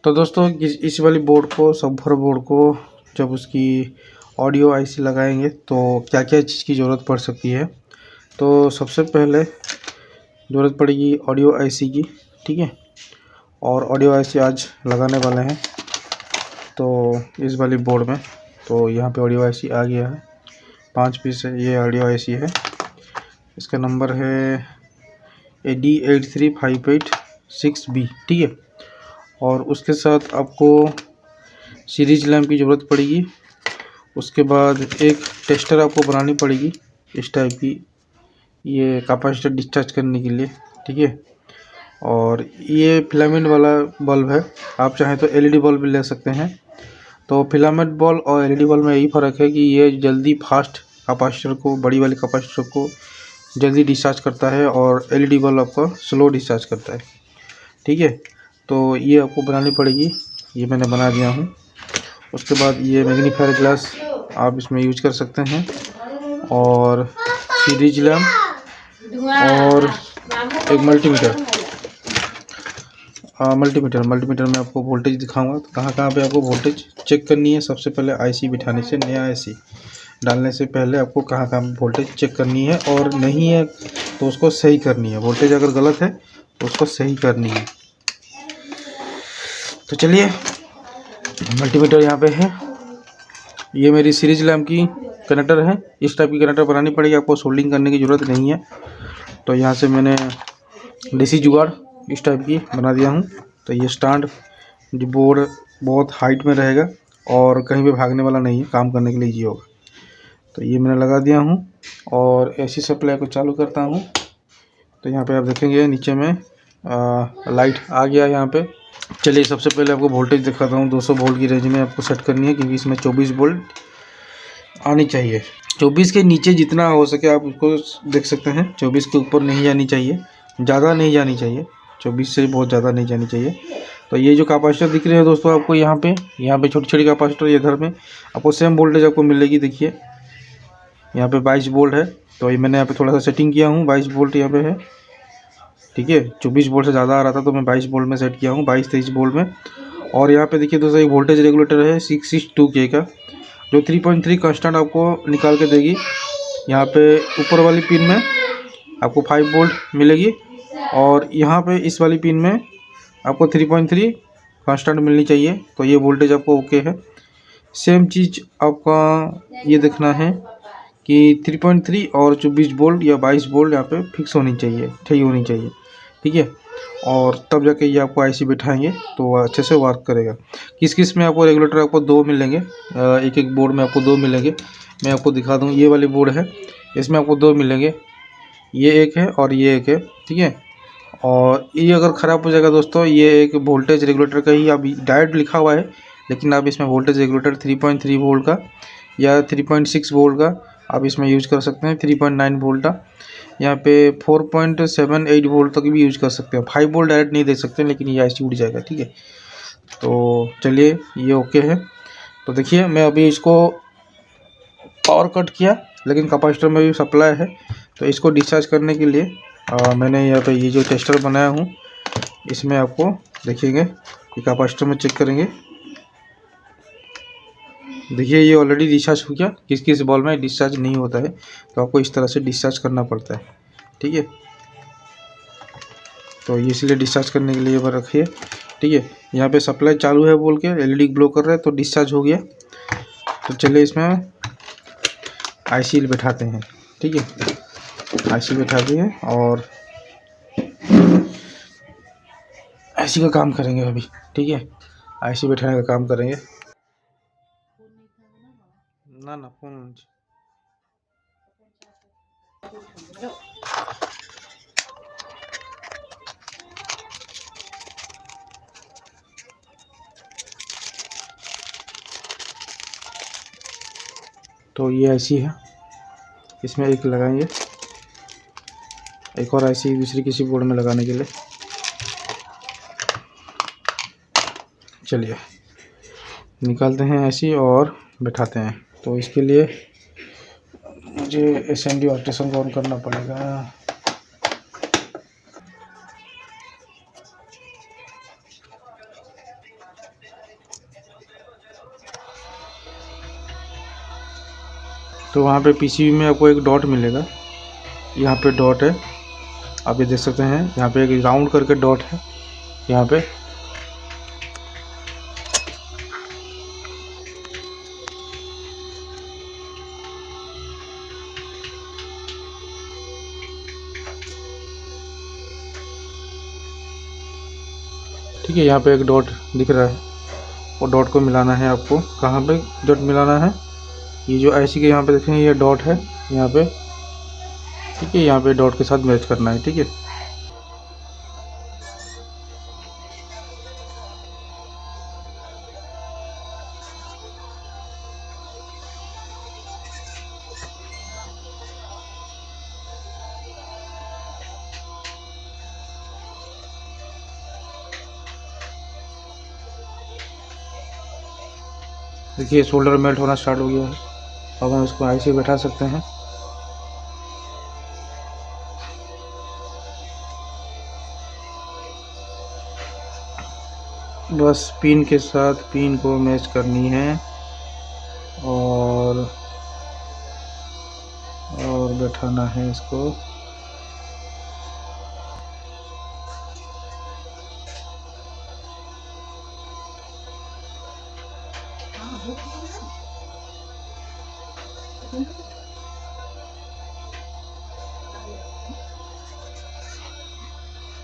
तो दोस्तों इस वाली बोर्ड को, सबवूफर बोर्ड को जब उसकी ऑडियो आईसी लगाएंगे तो क्या क्या चीज़ की ज़रूरत पड़ सकती है। तो सबसे पहले ज़रूरत पड़ेगी ऑडियो आईसी की, ठीक है। और ऑडियो आईसी आज लगाने वाले हैं तो इस वाली बोर्ड में। तो यहाँ पे ऑडियो आईसी आ गया है, 5 पीस है ये ऑडियो आईसी है। इसका नंबर है AD83586B, ठीक है। और उसके साथ आपको सीरीज लैम्प की ज़रूरत पड़ेगी। उसके बाद एक टेस्टर आपको बनानी पड़ेगी इस टाइप की, ये कैपेसिटर डिस्चार्ज करने के लिए, ठीक है। और ये फिलामेंट वाला बल्ब है, आप चाहें तो एलईडी बल्ब भी ले सकते हैं। तो फिलामेंट बल्ब और एलईडी बल्ब में यही फ़र्क है कि ये जल्दी फास्ट कैपेसिटर को, बड़ी वाली कैपेसिटर को जल्दी डिस्चार्ज करता है और एलईडी बल्ब आपका स्लो डिस्चार्ज करता है, ठीक है। तो ये आपको बनानी पड़ेगी, ये मैंने बना दिया हूँ। उसके बाद ये मैग्नीफायर ग्लास आप इसमें यूज कर सकते हैं, और सीरीज लैम्प और एक मल्टीमीटर मल्टीमीटर में आपको वोल्टेज दिखाऊंगा। तो कहाँ कहाँ पे आपको वोल्टेज चेक करनी है। सबसे पहले आईसी बिठाने से, नया आईसी डालने से पहले आपको कहाँ कहाँ वोल्टेज चेक करनी है, और नहीं है तो उसको सही करनी है। वोल्टेज अगर गलत है तो उसको सही करनी है। तो चलिए, मल्टीमीटर यहाँ पे है, ये मेरी सीरीज लैम्प की कनेक्टर है। इस टाइप की कनेक्टर बनानी पड़ेगी, आपको सोल्डिंग करने की ज़रूरत नहीं है। तो यहाँ से मैंने देसी जुगाड़ इस टाइप की बना दिया हूँ। तो ये स्टैंड जो बोर्ड बहुत हाइट में रहेगा और कहीं पे भागने वाला नहीं है, काम करने के लिए ईजी होगा। तो ये मैंने लगा दिया हूँ और एसी सप्लाई को चालू करता हूँ। तो यहाँ पे आप देखेंगे नीचे में लाइट आ गया यहाँ पे। चलिए, सबसे पहले आपको वोल्टेज दिखाता हूँ। 200 वोल्ट की रेंज में आपको सेट करनी है, क्योंकि इसमें 24 वोल्ट आनी चाहिए। 24 के नीचे जितना हो सके आप उसको देख सकते हैं। 24 के ऊपर नहीं जानी चाहिए, ज़्यादा नहीं जानी चाहिए, 24 से बहुत ज़्यादा नहीं जानी चाहिए। तो ये जो कैपेसिटर दिख रहे हैं दोस्तों आपको यहाँ पे छोटी छोटी कैपेसिटर, इधर में आपको सेम वोल्टेज आपको मिलेगी। देखिए यहाँ पे 22 वोल्ट है, तो ये मैंने यहाँ पे थोड़ा सा सेटिंग किया हूँ, 22 वोल्ट यहाँ पे है, ठीक है। 24 वोल्ट से ज़्यादा आ रहा था तो मैं 22 वोल्ट में सेट किया हूँ, 22-23 वोल्ट में। और यहाँ पे देखिए दोस्तों, एक वोल्टेज रेगुलेटर है 662K का, जो 3.3 कांस्टेंट आपको निकाल के देगी। यहाँ पे ऊपर वाली पिन में आपको 5 वोल्ट मिलेगी, और यहाँ पे इस वाली पिन में आपको 3.3 कांस्टेंट मिलनी चाहिए। तो ये वोल्टेज आपको ओके है। सेम चीज़ आपका ये देखना है कि 3.3 और 24 वोल्ट या 22 वोल्ट यहाँ पे फिक्स होनी चाहिए, सही होनी चाहिए, ठीक है। और तब जाके ये आपको आईसी बिठाएंगे तो अच्छे से वर्क करेगा। किस किस में आपको रेगुलेटर आपको 2 मिलेंगे, एक एक बोर्ड में आपको 2 मिलेंगे। मैं आपको दिखा दूँ, ये वाली बोर्ड है, इसमें आपको 2 मिलेंगे, ये एक है और ये एक है, ठीक है। और ये अगर ख़राब हो जाएगा दोस्तों, ये एक वोल्टेज रेगुलेटर का ही अभी डायोड लिखा हुआ है, लेकिन आप इसमें वोल्टेज रेगुलेटर 3.3 वोल्ट का या 3.6 वोल्ट का आप इसमें यूज कर सकते हैं। 3.9 वोल्ट का, यहाँ पे 4.78 वोल्ट तक भी यूज कर सकते हैं। 5 वोल्ट डायरेक्ट नहीं दे सकते, लेकिन ये ऐसे उड़ जाएगा, ठीक है। तो चलिए, ये ओके है। तो देखिए, मैं अभी इसको पावर कट किया, लेकिन कैपेसिटर में भी सप्लाई है। तो इसको डिस्चार्ज करने के लिए मैंने यहाँ पे ये जो टेस्टर बनाया हूँ, इसमें आपको देखेंगे कि कैपेसिटर में चेक करेंगे। देखिए, ये ऑलरेडी डिस्चार्ज हो गया। किस किस बॉल में डिस्चार्ज नहीं होता है, तो आपको इस तरह से डिस्चार्ज करना पड़ता है, ठीक है। तो ये इसलिए डिस्चार्ज करने के लिए बार रखिए, ठीक है। यहाँ पे सप्लाई चालू है बोल के एलईडी ग्लो कर रहा है, तो डिस्चार्ज हो गया। तो चलिए, इसमें आईसी बैठाते हैं, ठीक है। आईसी बैठा दिए और आईसी का काम करेंगे अभी, ठीक है। आईसी बैठाने का काम करेंगे। ना ना फोन, तो ये आईसी है, इसमें एक लगाएंगे, एक और आईसी दूसरी किसी बोर्ड में लगाने के लिए। चलिए, निकालते हैं आईसी और बैठाते हैं। तो इसके लिए मुझे एसएमडी ऑपरेशन को ऑन करना पड़ेगा। तो वहाँ पे पीसीबी में आपको एक डॉट मिलेगा, यहाँ पे डॉट है, आप ये देख सकते हैं, यहाँ पे एक राउंड करके डॉट है यहाँ पे। ठीक है, यहाँ पे एक डॉट दिख रहा है, वो डॉट को मिलाना है आपको। कहाँ पे डॉट मिलाना है? ये जो आईसी के यहाँ पे देखें, ये डॉट है यहाँ पे। ठीक है, यहाँ पे डॉट के साथ मैच करना है। ठीक है, देखिए शोल्डर मेल्ट होना स्टार्ट हो गया है। अब हम इसको आईसी बैठा सकते हैं। बस पिन के साथ पिन को मैच करनी है और बैठाना है इसको।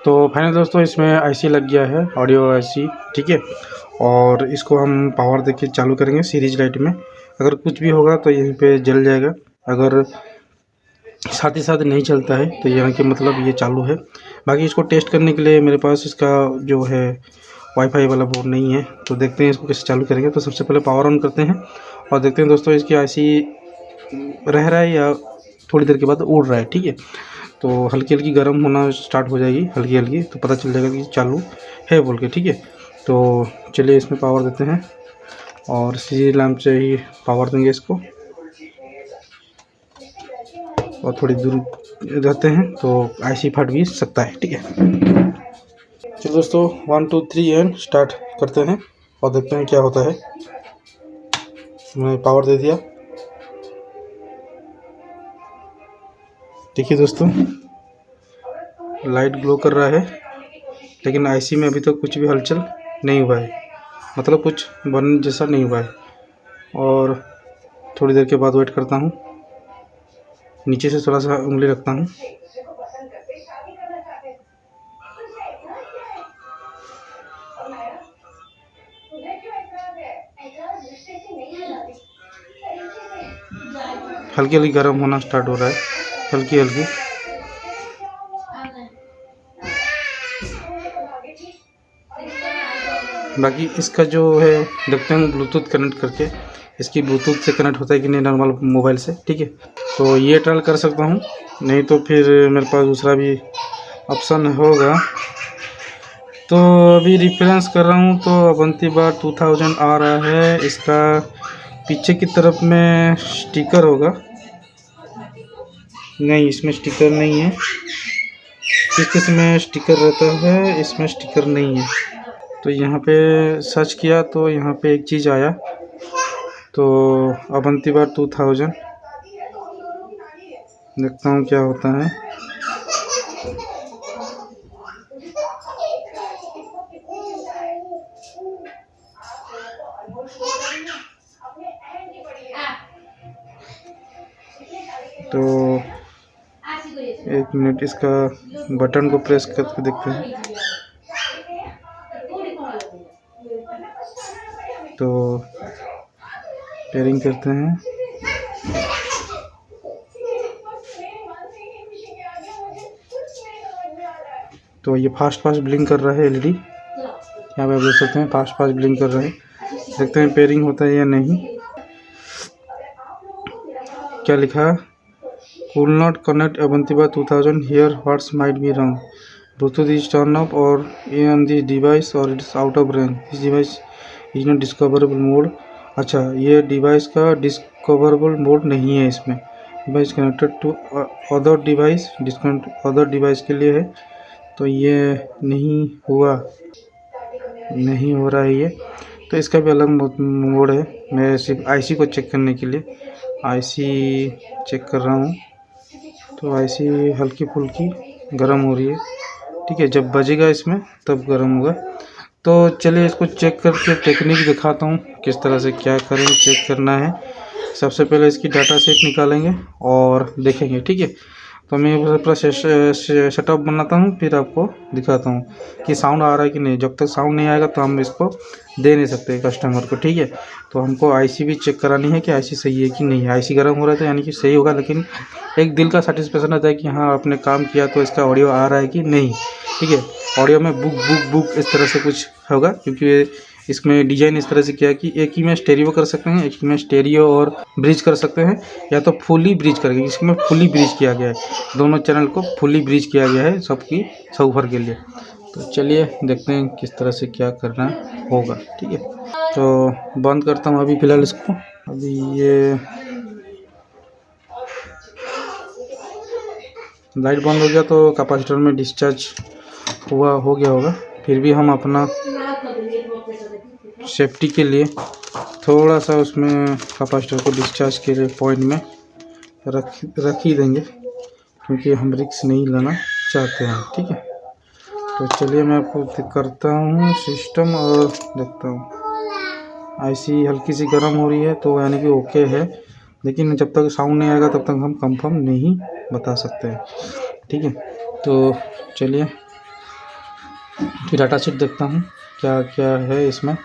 तो फाइनल दोस्तों, इसमें आईसी लग गया है, ऑडियो आईसी। ठीक है, और इसको हम पावर देके चालू करेंगे सीरीज लाइट में। अगर कुछ भी होगा तो यहीं पे जल जाएगा, अगर साथ ही साथ नहीं चलता है तो यहाँ के मतलब ये चालू है। बाकी इसको टेस्ट करने के लिए मेरे पास इसका जो है वाईफाई वाला बोर्ड नहीं है, तो देखते हैं इसको कैसे चालू करेंगे। तो सबसे पहले पावर ऑन करते हैं और देखते हैं दोस्तों इसकी आईसी रह रहा है या थोड़ी देर के बाद उड़ रहा है। ठीक है, तो हल्की हल्की गर्म होना स्टार्ट हो जाएगी, हल्की हल्की, तो पता चल जाएगा कि चालू है बोल के। ठीक है, तो चलिए इसमें पावर देते हैं और सीरीज लैम्प से ही पावर देंगे इसको, और थोड़ी दूर रहते हैं तो आईसी फट भी सकता है। ठीक है, चलो दोस्तों 1 2 3 एंड स्टार्ट करते हैं और देखते हैं क्या होता है। मैंने पावर दे दिया। देखिए दोस्तों, लाइट ग्लो कर रहा है, लेकिन आईसी में अभी तक कुछ भी हलचल नहीं हुआ है, मतलब कुछ बर्न जैसा नहीं हुआ है। और थोड़ी देर के बाद वेट करता हूँ, नीचे से थोड़ा सा उंगली रखता हूँ। हल्की हल्की गर्म होना स्टार्ट हो रहा है, हल्की हल्की। बाकी इसका जो है देखते हैं ब्लूटूथ कनेक्ट करके, इसकी ब्लूटूथ से कनेक्ट होता है कि नहीं नॉर्मल मोबाइल से। ठीक है, तो ये ट्रायल कर सकता हूँ, नहीं तो फिर मेरे पास दूसरा भी ऑप्शन होगा। तो अभी रेफरेंस कर रहा हूँ तो अवंती बार 2000 आ रहा है। इसका पीछे की तरफ में स्टिकर होगा, नहीं इसमें स्टिकर नहीं है। इसमें स्टिकर रहता है, इसमें स्टिकर नहीं है। तो यहाँ पे सर्च किया तो यहाँ पे एक चीज़ आया, तो अवंती बार 2000, देखता हूँ क्या होता है। तो एक मिनट, इसका बटन को प्रेस करके देखते हैं। तो पेयरिंग करते हैं, तो ये फास्ट ब्लिंक कर रहा है एलईडी, यहाँ पे आप देख सकते हैं फास्ट ब्लिंक कर रहा है। देखते हैं पेयरिंग होता है या नहीं। क्या लिखा? Could not connect Avantiva 2000 here. What might be wrong? Bluetooth is turned off or on the device or it's out of range. This device is not discoverable mode. अच्छा, ये डिवाइस का डिस्कवरेबल मोड नहीं है इसमें। Device connected to other device, disconnect other device के लिए है, तो ये नहीं हो रहा है ये। तो इसका भी अलग मोड है, मैं सिर्फ आईसी को चेक करने के लिए आईसी चेक कर रहा हूँ। तो आईसी हल्की फुल्की गर्म हो रही है। ठीक है, जब बजेगा इसमें तब गर्म होगा। तो चलिए इसको चेक करके टेक्निक दिखाता हूँ किस तरह से क्या करें, चेक करना है। सबसे पहले इसकी डाटा सेट निकालेंगे और देखेंगे। ठीक है, तो मैं पूरा सेटअप बनाता हूँ, फिर आपको दिखाता हूँ कि साउंड आ रहा है कि नहीं। जब तक साउंड नहीं आएगा तो हम इसको दे नहीं सकते कस्टमर को। ठीक है, तो हमको आईसी भी चेक करानी है कि आईसी सही है कि नहीं है। आईसी गर्म हो रहा है तो यानी कि सही होगा, लेकिन एक दिल का सेटिस्फेक्शन रहता है कि हाँ आपने काम किया तो इसका ऑडियो आ रहा है कि नहीं। ठीक है, ऑडियो में बुक बुक बुक इस तरह से कुछ होगा, क्योंकि इसमें डिजाइन इस तरह से किया कि एक ही में स्टेरियो कर सकते हैं, एक ही में स्टेरियो और ब्रिज कर सकते हैं, या तो फुली ब्रिज करके। इसमें फुली ब्रिज किया गया है, दोनों चैनल को फुली ब्रिज किया गया है सबकी सबवूफर के लिए। तो चलिए देखते हैं किस तरह से क्या करना होगा। ठीक है, तो बंद करता हूँ अभी फ़िलहाल इसको। अभी ये लाइट बंद हो गया तो कैपेसिटर में डिस्चार्ज हो गया होगा। फिर भी हम अपना सेफ्टी के लिए थोड़ा सा उसमें कैपेसिटर को डिस्चार्ज के लिए पॉइंट में रख ही देंगे, क्योंकि हम रिस्क नहीं लेना चाहते हैं। ठीक है, तो चलिए मैं आपको करता हूँ सिस्टम और देखता हूँ। आईसी हल्की सी गर्म हो रही है तो यानी कि ओके है, लेकिन जब तक साउंड नहीं आएगा तब तक हम कंफर्म नहीं बता सकते हैं। ठीक है, तो चलिए फिर डाटा शीट देखता हूँ क्या क्या है इसमें।